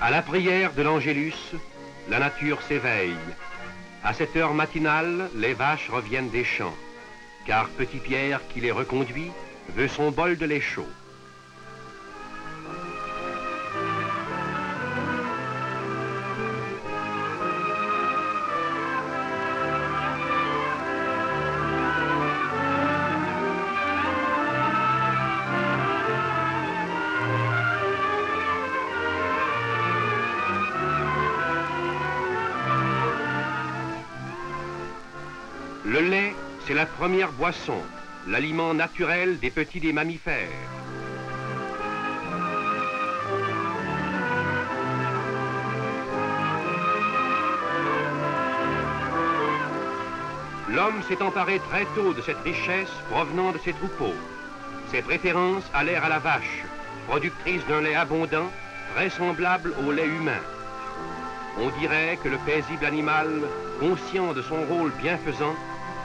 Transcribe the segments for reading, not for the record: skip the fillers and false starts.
À la prière de l'Angélus, la nature s'éveille. À cette heure matinale, les vaches reviennent des champs, car Petit Pierre, qui les reconduit, veut son bol de lait chaud. Le lait, c'est la première boisson, l'aliment naturel des petits des mammifères. L'homme s'est emparé très tôt de cette richesse provenant de ses troupeaux. Ses préférences allèrent à la vache, productrice d'un lait abondant, vraisemblable au lait humain. On dirait que le paisible animal, conscient de son rôle bienfaisant,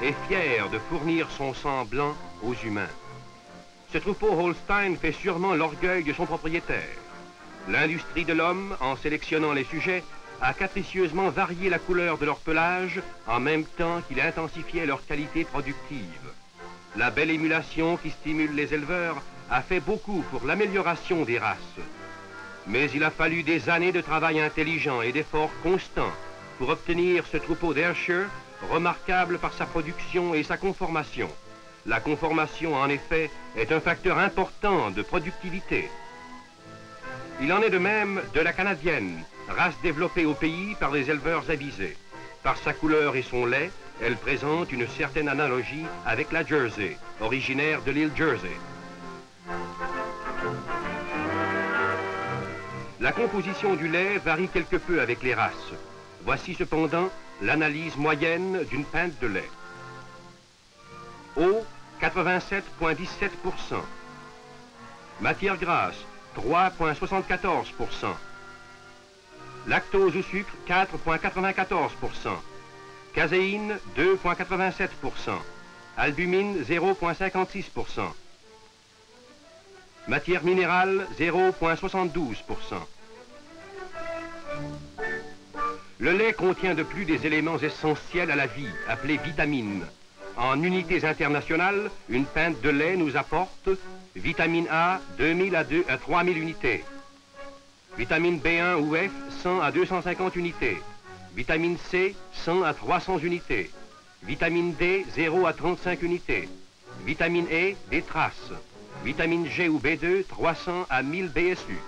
est fier de fournir son sang blanc aux humains. Ce troupeau Holstein fait sûrement l'orgueil de son propriétaire. L'industrie de l'homme, en sélectionnant les sujets, a capricieusement varié la couleur de leur pelage en même temps qu'il intensifiait leur qualité productive. La belle émulation qui stimule les éleveurs a fait beaucoup pour l'amélioration des races. Mais il a fallu des années de travail intelligent et d'efforts constants pour obtenir ce troupeau d'Ayrshire, remarquable par sa production et sa conformation. La conformation, en effet, est un facteur important de productivité. Il en est de même de la canadienne, race développée au pays par des éleveurs avisés. Par sa couleur et son lait, elle présente une certaine analogie avec la Jersey, originaire de l'île Jersey. La composition du lait varie quelque peu avec les races. Voici cependant l'analyse moyenne d'une pinte de lait. Eau, 87,17%. Matière grasse, 3,74%. Lactose ou sucre, 4,94%. Caséine, 2,87%. Albumine, 0,56%. Matière minérale, 0,72%. Le lait contient de plus des éléments essentiels à la vie, appelés vitamines. En unités internationales, une pinte de lait nous apporte vitamine A, 2000 à 3000 unités. Vitamine B1 ou F, 100 à 250 unités. Vitamine C, 100 à 300 unités. Vitamine D, 0 à 35 unités. Vitamine E, des traces. Vitamine G ou B2, 300 à 1000 BSU.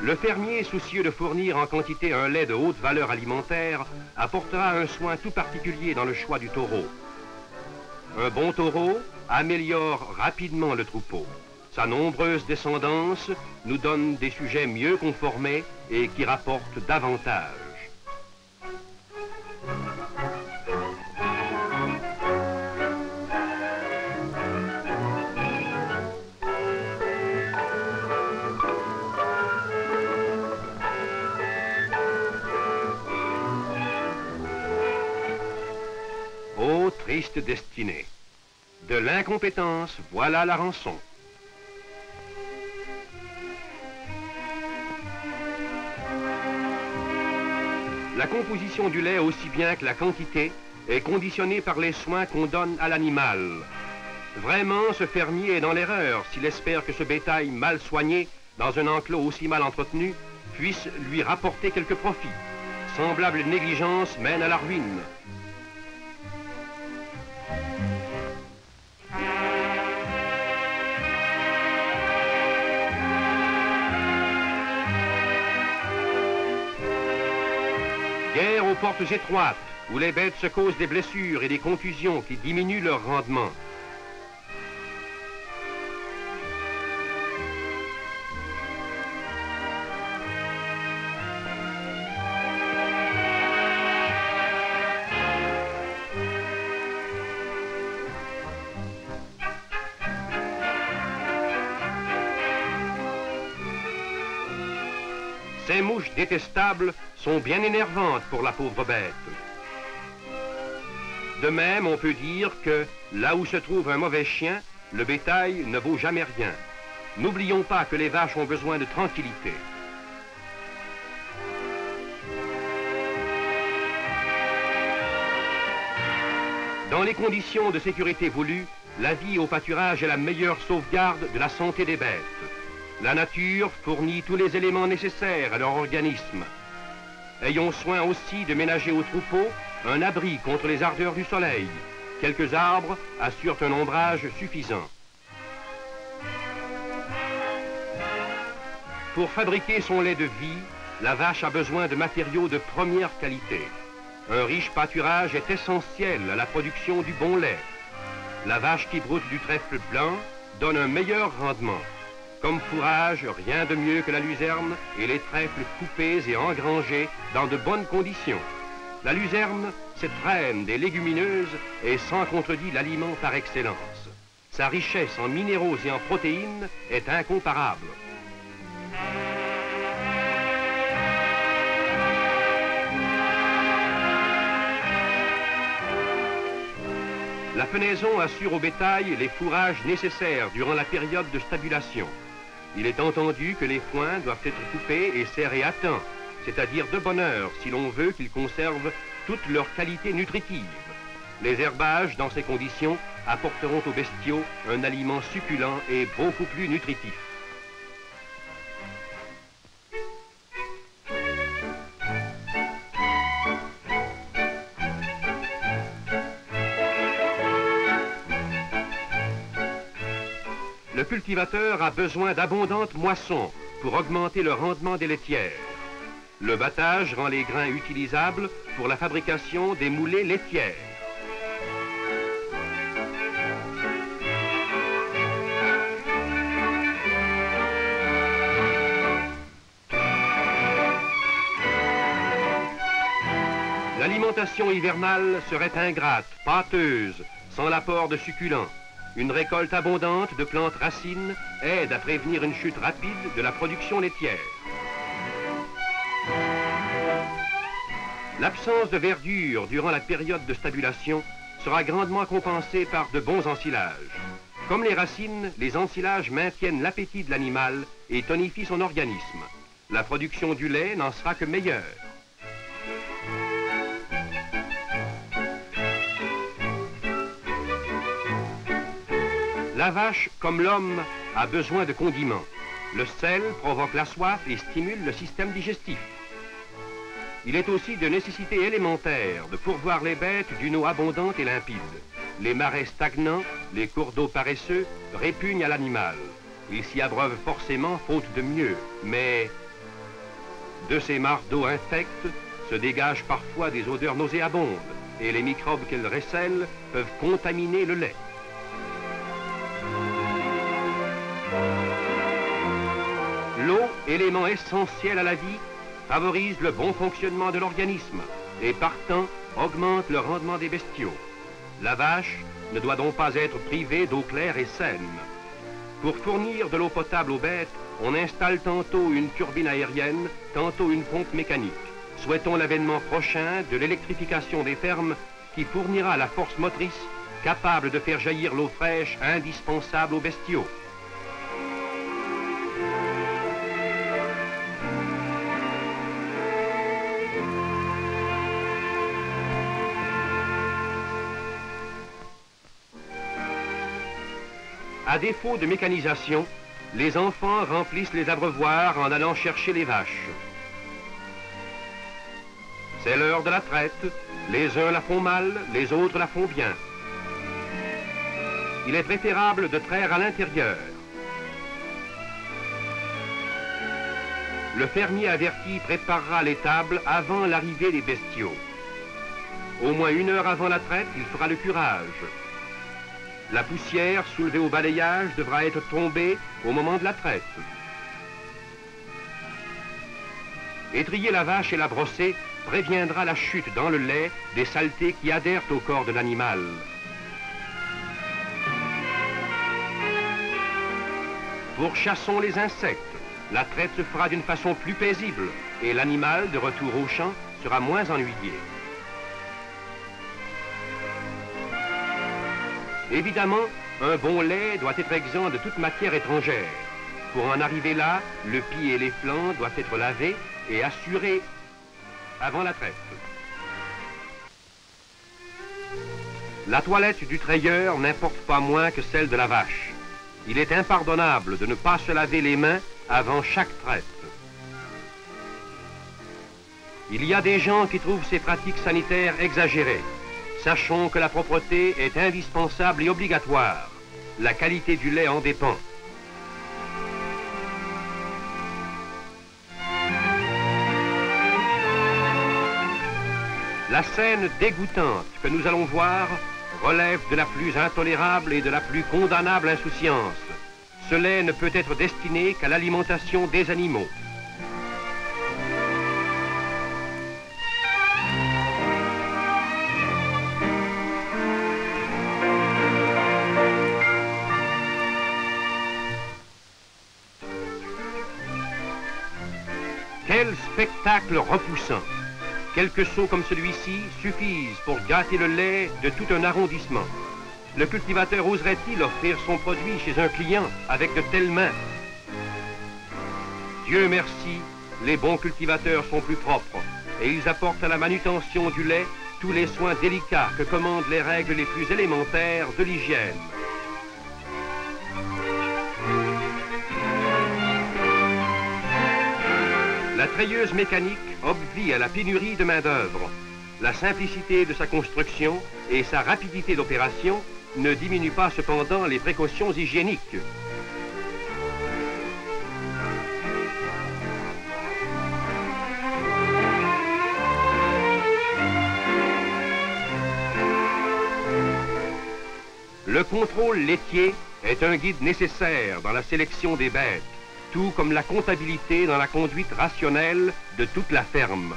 Le fermier, soucieux de fournir en quantité un lait de haute valeur alimentaire, apportera un soin tout particulier dans le choix du taureau. Un bon taureau améliore rapidement le troupeau. Sa nombreuse descendance nous donne des sujets mieux conformés et qui rapportent davantage. Ô triste destinée! De l'incompétence, voilà la rançon. La composition du lait, aussi bien que la quantité, est conditionnée par les soins qu'on donne à l'animal. Vraiment, ce fermier est dans l'erreur s'il espère que ce bétail mal soigné, dans un enclos aussi mal entretenu, puisse lui rapporter quelques profits. Semblable négligence mène à la ruine. Guerre aux portes étroites, où les bêtes se causent des blessures et des contusions qui diminuent leur rendement. Ces mouches détestables sont bien énervantes pour la pauvre bête. De même, on peut dire que là où se trouve un mauvais chien, le bétail ne vaut jamais rien. N'oublions pas que les vaches ont besoin de tranquillité. Dans les conditions de sécurité voulues, la vie au pâturage est la meilleure sauvegarde de la santé des bêtes. La nature fournit tous les éléments nécessaires à leur organisme. Ayons soin aussi de ménager aux troupeaux un abri contre les ardeurs du soleil. Quelques arbres assurent un ombrage suffisant. Pour fabriquer son lait de vie, la vache a besoin de matériaux de première qualité. Un riche pâturage est essentiel à la production du bon lait. La vache qui broute du trèfle blanc donne un meilleur rendement. Comme fourrage, rien de mieux que la luzerne et les trèfles coupés et engrangés dans de bonnes conditions. La luzerne, cette reine des légumineuses, est sans contredit l'aliment par excellence. Sa richesse en minéraux et en protéines est incomparable. La fenaison assure au bétail les fourrages nécessaires durant la période de stabulation. Il est entendu que les foins doivent être coupés et serrés à temps, c'est-à-dire de bonne heure, si l'on veut qu'ils conservent toute leur qualité nutritive. Les herbages, dans ces conditions, apporteront aux bestiaux un aliment succulent et beaucoup plus nutritif. Le cultivateur a besoin d'abondantes moissons pour augmenter le rendement des laitières. Le battage rend les grains utilisables pour la fabrication des moulées laitières. L'alimentation hivernale serait ingrate, pâteuse, sans l'apport de succulents. Une récolte abondante de plantes racines aide à prévenir une chute rapide de la production laitière. L'absence de verdure durant la période de stabulation sera grandement compensée par de bons ensilages. Comme les racines, les ensilages maintiennent l'appétit de l'animal et tonifient son organisme. La production du lait n'en sera que meilleure. La vache, comme l'homme, a besoin de condiments. Le sel provoque la soif et stimule le système digestif. Il est aussi de nécessité élémentaire de pourvoir les bêtes d'une eau abondante et limpide. Les marais stagnants, les cours d'eau paresseux répugnent à l'animal. Il s'y abreuve forcément faute de mieux, mais de ces mares d'eau infectes se dégagent parfois des odeurs nauséabondes et les microbes qu'elles recèlent peuvent contaminer le lait. L'eau, élément essentiel à la vie, favorise le bon fonctionnement de l'organisme et partant augmente le rendement des bestiaux. La vache ne doit donc pas être privée d'eau claire et saine. Pour fournir de l'eau potable aux bêtes, on installe tantôt une turbine aérienne, tantôt une pompe mécanique. Souhaitons l'avènement prochain de l'électrification des fermes qui fournira la force motrice capable de faire jaillir l'eau fraîche indispensable aux bestiaux. À défaut de mécanisation, les enfants remplissent les abreuvoirs en allant chercher les vaches. C'est l'heure de la traite, les uns la font mal, les autres la font bien. Il est préférable de traire à l'intérieur. Le fermier averti préparera l'étable avant l'arrivée des bestiaux. Au moins 1 heure avant la traite, il fera le curage. La poussière soulevée au balayage devra être tombée au moment de la traite. Étriller la vache et la brosser préviendra la chute dans le lait des saletés qui adhèrent au corps de l'animal. Pourchassons les insectes. La traite se fera d'une façon plus paisible et l'animal, de retour au champ, sera moins ennuyé. Évidemment, un bon lait doit être exempt de toute matière étrangère. Pour en arriver là, le pied et les flancs doivent être lavés et assurés avant la traite. La toilette du treilleur n'importe pas moins que celle de la vache. Il est impardonnable de ne pas se laver les mains avant chaque traite. Il y a des gens qui trouvent ces pratiques sanitaires exagérées. Sachons que la propreté est indispensable et obligatoire. La qualité du lait en dépend. La scène dégoûtante que nous allons voir relève de la plus intolérable et de la plus condamnable insouciance. Ce lait ne peut être destiné qu'à l'alimentation des animaux. Quel spectacle repoussant! Quelques seaux comme celui-ci suffisent pour gâter le lait de tout un arrondissement. Le cultivateur oserait-il offrir son produit chez un client avec de telles mains? Dieu merci, les bons cultivateurs sont plus propres et ils apportent à la manutention du lait tous les soins délicats que commandent les règles les plus élémentaires de l'hygiène. La treilleuse mécanique obvie à la pénurie de main-d'œuvre. La simplicité de sa construction et sa rapidité d'opération ne diminuent pas cependant les précautions hygiéniques. Le contrôle laitier est un guide nécessaire dans la sélection des bêtes, tout comme la comptabilité dans la conduite rationnelle de toute la ferme.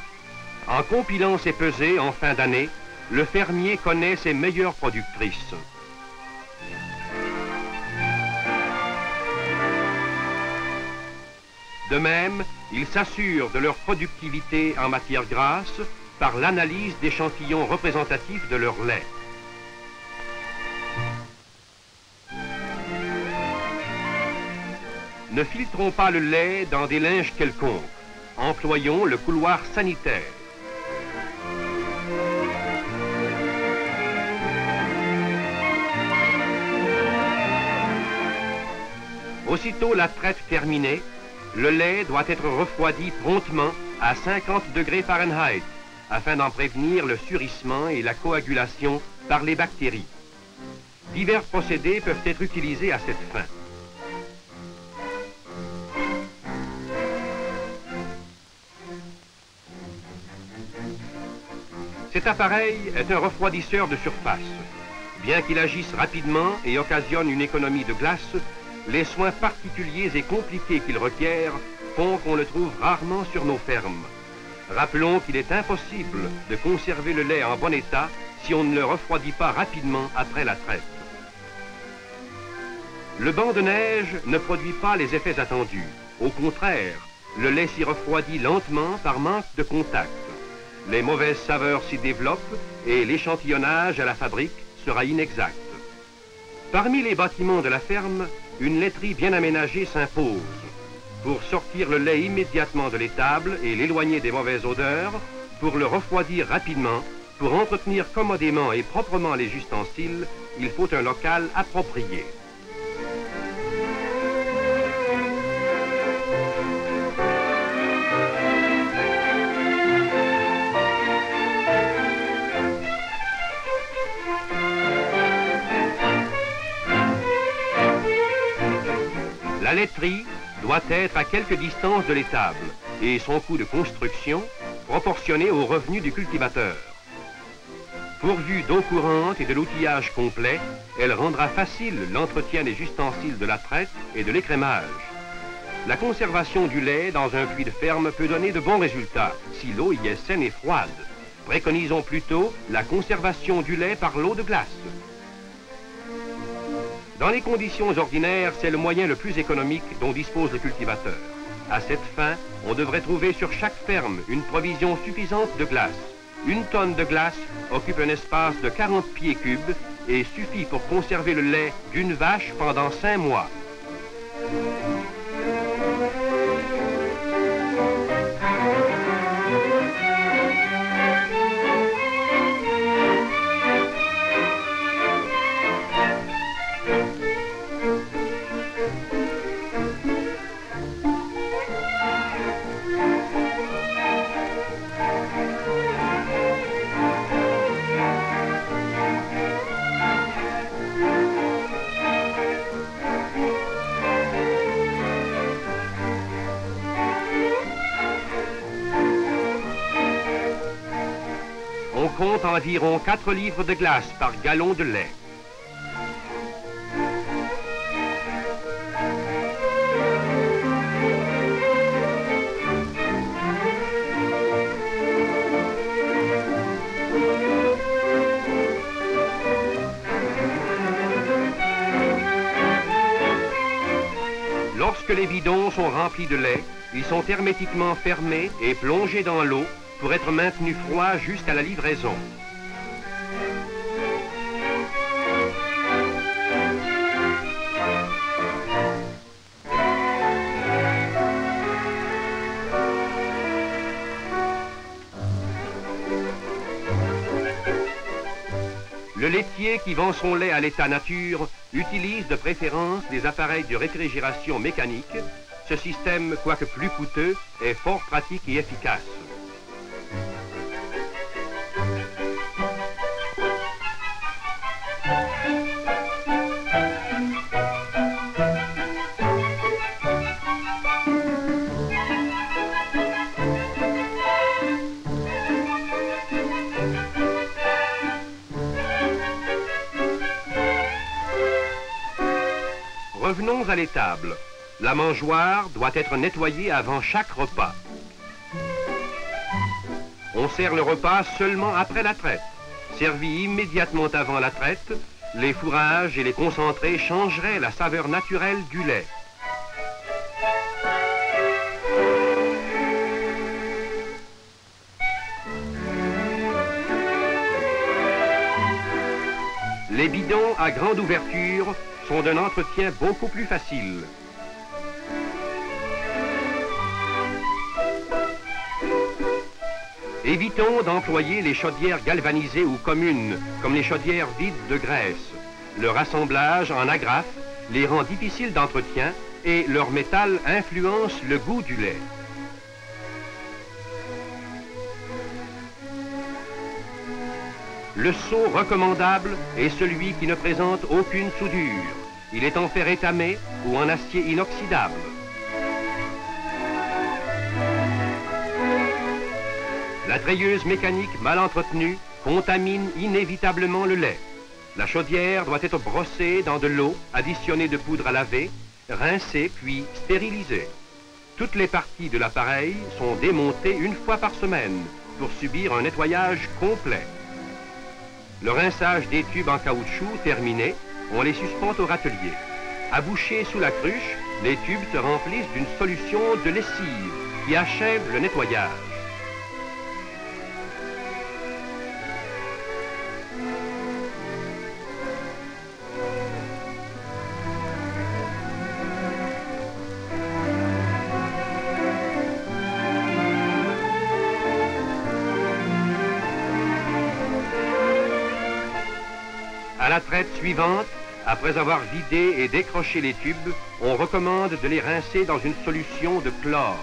En compilant ses pesées en fin d'année, le fermier connaît ses meilleures productrices. De même, il s'assure de leur productivité en matière grasse par l'analyse d'échantillons représentatifs de leur lait. Ne filtrons pas le lait dans des linges quelconques. Employons le couloir sanitaire. Aussitôt la traite terminée, le lait doit être refroidi promptement à 50 degrés Fahrenheit afin d'en prévenir le surissement et la coagulation par les bactéries. Divers procédés peuvent être utilisés à cette fin. Cet appareil est un refroidisseur de surface. Bien qu'il agisse rapidement et occasionne une économie de glace, les soins particuliers et compliqués qu'il requiert font qu'on le trouve rarement sur nos fermes. Rappelons qu'il est impossible de conserver le lait en bon état si on ne le refroidit pas rapidement après la traite. Le banc de neige ne produit pas les effets attendus. Au contraire, le lait s'y refroidit lentement par manque de contact. Les mauvaises saveurs s'y développent et l'échantillonnage à la fabrique sera inexact. Parmi les bâtiments de la ferme, une laiterie bien aménagée s'impose. Pour sortir le lait immédiatement de l'étable et l'éloigner des mauvaises odeurs, pour le refroidir rapidement, pour entretenir commodément et proprement les ustensiles, il faut un local approprié. La laiterie doit être à quelque distance de l'étable et son coût de construction proportionné aux revenus du cultivateur. Pourvue d'eau courante et de l'outillage complet, elle rendra facile l'entretien des ustensiles de la traite et de l'écrémage. La conservation du lait dans un puits de ferme peut donner de bons résultats si l'eau y est saine et froide. Préconisons plutôt la conservation du lait par l'eau de glace. Dans les conditions ordinaires, c'est le moyen le plus économique dont dispose le cultivateur. À cette fin, on devrait trouver sur chaque ferme une provision suffisante de glace. Une tonne de glace occupe un espace de 40 pieds cubes et suffit pour conserver le lait d'une vache pendant 5 mois. compte environ 4 livres de glace par gallon de lait. Lorsque les bidons sont remplis de lait, ils sont hermétiquement fermés et plongés dans l'eau pour être maintenus froids jusqu'à la livraison. Le laitier qui vend son lait à l'état nature utilise de préférence des appareils de réfrigération mécanique. Ce système, quoique plus coûteux, est fort pratique et efficace. Revenons à l'étable. La mangeoire doit être nettoyée avant chaque repas. On sert le repas seulement après la traite. Servi immédiatement avant la traite, les fourrages et les concentrés changeraient la saveur naturelle du lait. Les bidons à grande ouverture sont d'un entretien beaucoup plus facile. Évitons d'employer les chaudières galvanisées ou communes, comme les chaudières vides de graisse. Leur assemblage en agrafe les rend difficiles d'entretien et leur métal influence le goût du lait. Le seau recommandable est celui qui ne présente aucune soudure. Il est en fer étamé ou en acier inoxydable. La treilleuse mécanique mal entretenue contamine inévitablement le lait. La chaudière doit être brossée dans de l'eau, additionnée de poudre à laver, rincée puis stérilisée. Toutes les parties de l'appareil sont démontées une fois par semaine pour subir un nettoyage complet. Le rinçage des tubes en caoutchouc terminé, on les suspend au râtelier. À boucher sous la cruche, les tubes se remplissent d'une solution de lessive qui achève le nettoyage. À la traite suivante, après avoir vidé et décroché les tubes, on recommande de les rincer dans une solution de chlore.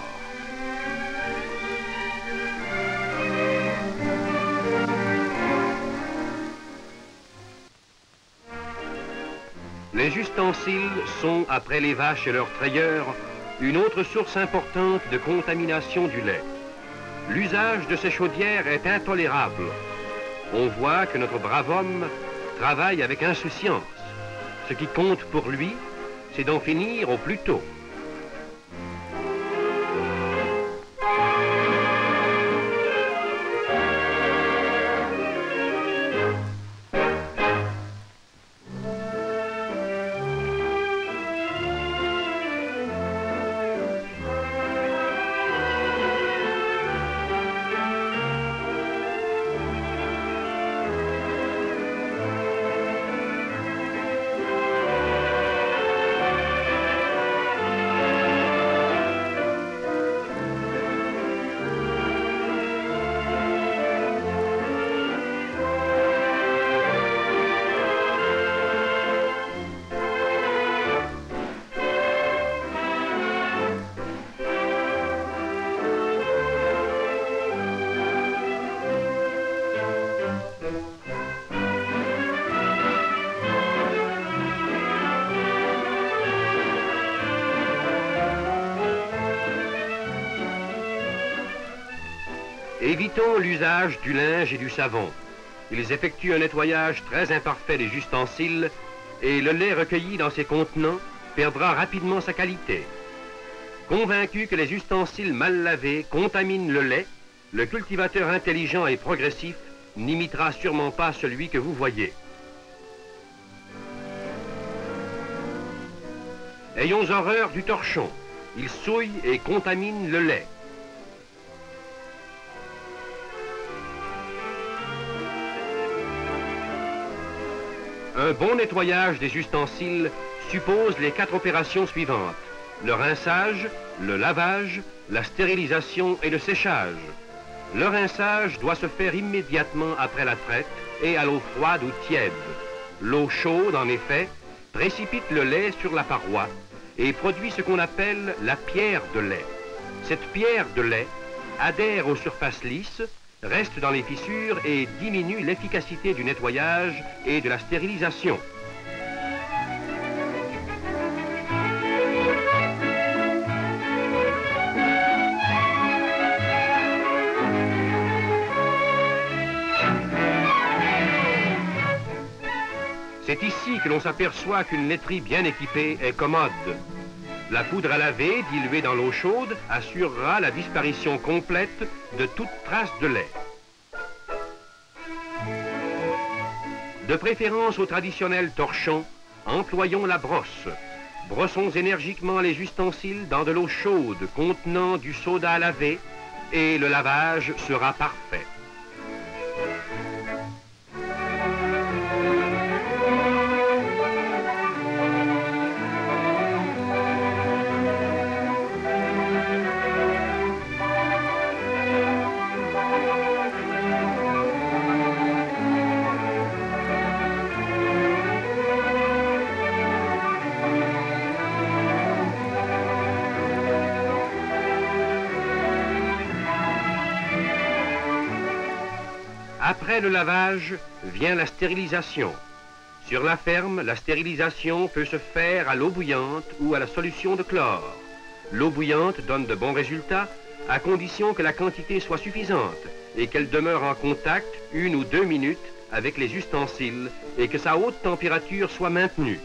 Les ustensiles sont, après les vaches et leurs treilleurs, une autre source importante de contamination du lait. L'usage de ces chaudières est intolérable. On voit que notre brave homme travaille avec insouciance. Ce qui compte pour lui, c'est d'en finir au plus tôt. Évitons l'usage du linge et du savon. Ils effectuent un nettoyage très imparfait des ustensiles et le lait recueilli dans ces contenants perdra rapidement sa qualité. Convaincu que les ustensiles mal lavés contaminent le lait, le cultivateur intelligent et progressif n'imitera sûrement pas celui que vous voyez. Ayons horreur du torchon. Il souille et contamine le lait. Un bon nettoyage des ustensiles suppose les 4 opérations suivantes: le rinçage, le lavage, la stérilisation et le séchage. Le rinçage doit se faire immédiatement après la traite et à l'eau froide ou tiède. L'eau chaude, en effet, précipite le lait sur la paroi et produit ce qu'on appelle la pierre de lait. Cette pierre de lait adhère aux surfaces lisses, reste dans les fissures et diminue l'efficacité du nettoyage et de la stérilisation. C'est ici que l'on s'aperçoit qu'une laiterie bien équipée est commode. La poudre à laver, diluée dans l'eau chaude, assurera la disparition complète de toute trace de lait. De préférence au traditionnel torchon, employons la brosse. Brossons énergiquement les ustensiles dans de l'eau chaude contenant du soda à laver et le lavage sera parfait. Après le lavage, vient la stérilisation. Sur la ferme, la stérilisation peut se faire à l'eau bouillante ou à la solution de chlore. L'eau bouillante donne de bons résultats à condition que la quantité soit suffisante et qu'elle demeure en contact 1 ou 2 minutes avec les ustensiles et que sa haute température soit maintenue.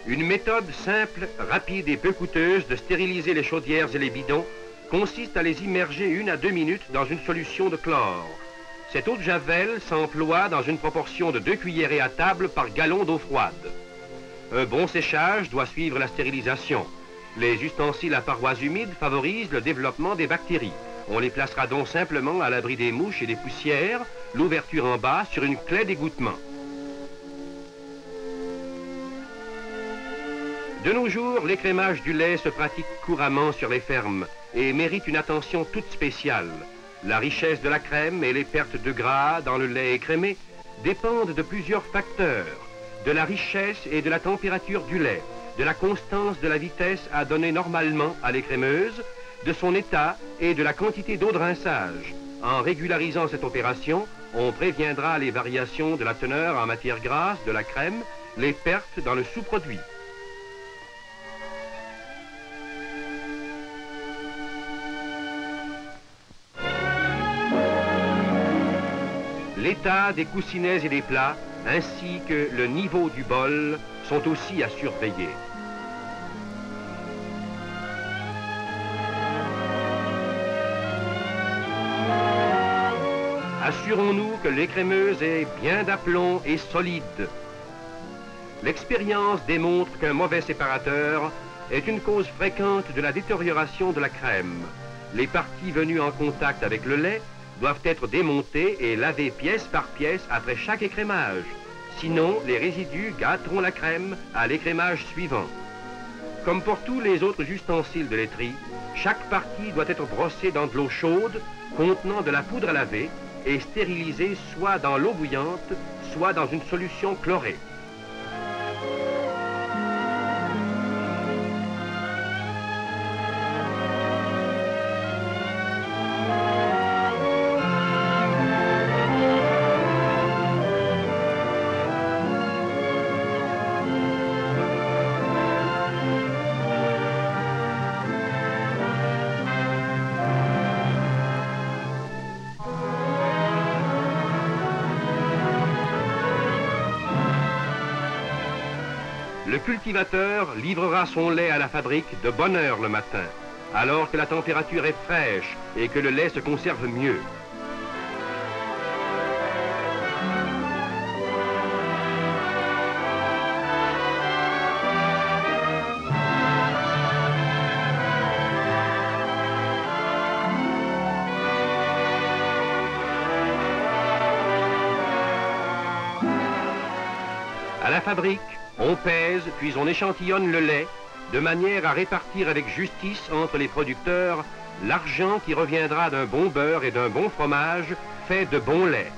Une méthode simple, rapide et peu coûteuse de stériliser les chaudières et les bidons consiste à les immerger 1 à 2 minutes dans une solution de chlore. Cette eau de javel s'emploie dans une proportion de 2 cuillerées à table par gallon d'eau froide. Un bon séchage doit suivre la stérilisation. Les ustensiles à parois humides favorisent le développement des bactéries. On les placera donc simplement à l'abri des mouches et des poussières, l'ouverture en bas sur une claie d'égouttement. De nos jours, l'écrémage du lait se pratique couramment sur les fermes et mérite une attention toute spéciale. La richesse de la crème et les pertes de gras dans le lait écrémé dépendent de plusieurs facteurs, de la richesse et de la température du lait, de la constance de la vitesse à donner normalement à l'écrémeuse, de son état et de la quantité d'eau de rinçage. En régularisant cette opération, on préviendra les variations de la teneur en matière grasse de la crème, les pertes dans le sous-produit. L'état des coussinets et des plats, ainsi que le niveau du bol, sont aussi à surveiller. Assurons-nous que l'écrémeuse est bien d'aplomb et solide. L'expérience démontre qu'un mauvais séparateur est une cause fréquente de la détérioration de la crème. Les parties venues en contact avec le lait doivent être démontées et lavées pièce par pièce après chaque écrémage. Sinon, les résidus gâteront la crème à l'écrémage suivant. Comme pour tous les autres ustensiles de laiterie, chaque partie doit être brossée dans de l'eau chaude contenant de la poudre à laver et stérilisée soit dans l'eau bouillante, soit dans une solution chlorée. Le cultivateur livrera son lait à la fabrique de bonne heure le matin, alors que la température est fraîche et que le lait se conserve mieux. À la fabrique, on pèse puis on échantillonne le lait de manière à répartir avec justice entre les producteurs l'argent qui reviendra d'un bon beurre et d'un bon fromage fait de bon lait.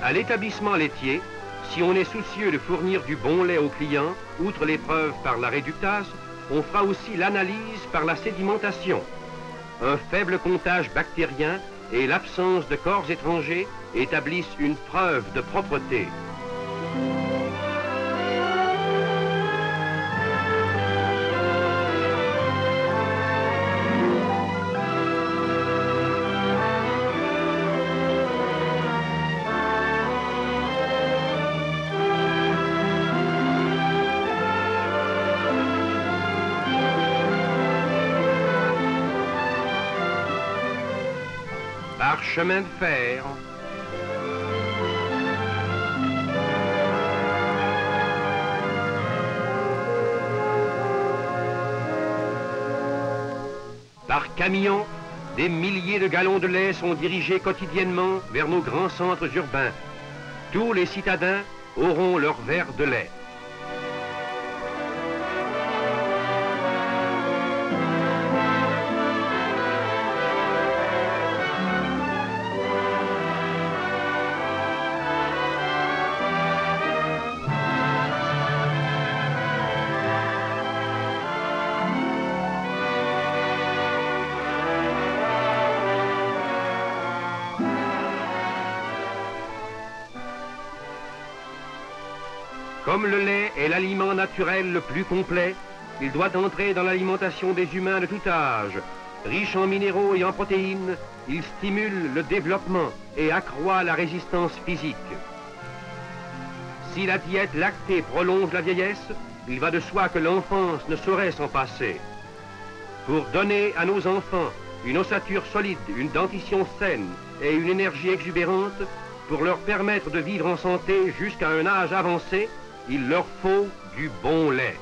À l'établissement laitier, si on est soucieux de fournir du bon lait aux clients, outre l'épreuve par la réductase, on fera aussi l'analyse par la sédimentation. Un faible comptage bactérien et l'absence de corps étrangers établissent une preuve de propreté. Par chemin de fer, par camion, des milliers de gallons de lait sont dirigés quotidiennement vers nos grands centres urbains. Tous les citadins auront leur verre de lait. Comme le lait est l'aliment naturel le plus complet, il doit entrer dans l'alimentation des humains de tout âge. Riche en minéraux et en protéines, il stimule le développement et accroît la résistance physique. Si la diète lactée prolonge la vieillesse, il va de soi que l'enfance ne saurait s'en passer. Pour donner à nos enfants une ossature solide, une dentition saine et une énergie exubérante, pour leur permettre de vivre en santé jusqu'à un âge avancé, il leur faut du bon lait.